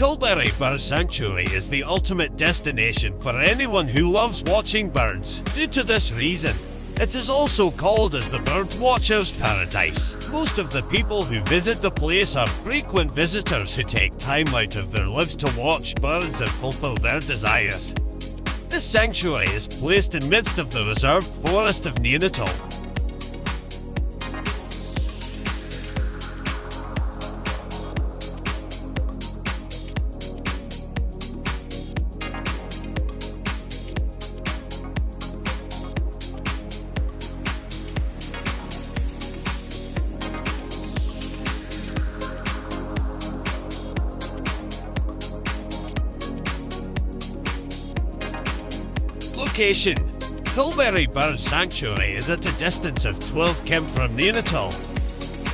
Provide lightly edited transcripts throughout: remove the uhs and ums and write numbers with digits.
Kilbury Bird Sanctuary is the ultimate destination for anyone who loves watching birds. Due to this reason, it is also called as the bird watcher's paradise. Most of the people who visit the place are frequent visitors who take time out of their lives to watch birds and fulfill their desires. This sanctuary is placed in midst of the reserved forest of Nainital. Location: Kilbury Bird Sanctuary is at a distance of 12 km from Nainital.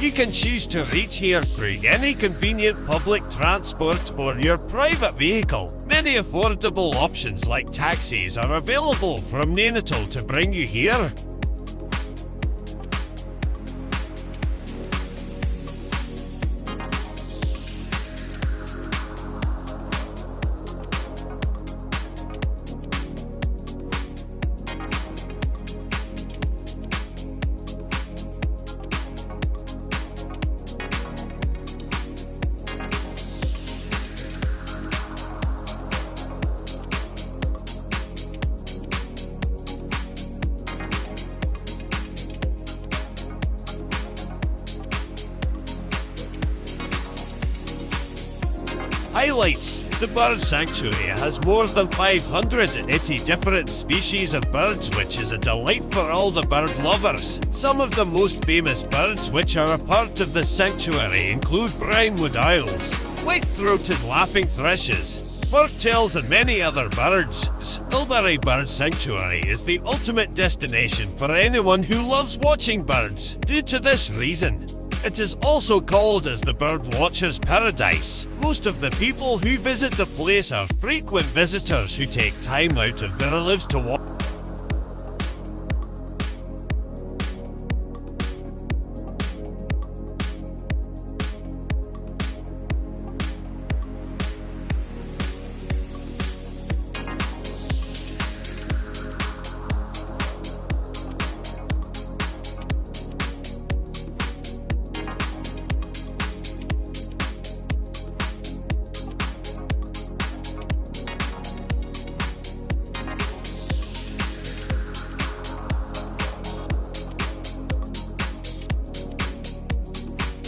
You can choose to reach here through any convenient public transport or your private vehicle. Many affordable options like taxis are available from Nainital to bring you here. Highlights: the bird sanctuary has more than 580 different species of birds, which is a delight for all the bird lovers. Some of the most famous birds which are a part of the sanctuary include brown wood owls, white-throated laughing thrushes, forktails and many other birds. Kilbury Bird Sanctuary is the ultimate destination for anyone who loves watching birds. Due to this reason, it is also called as the bird watcher's paradise. Most of the people who visit the place are frequent visitors who take time out of their lives to watch.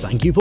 Thank you for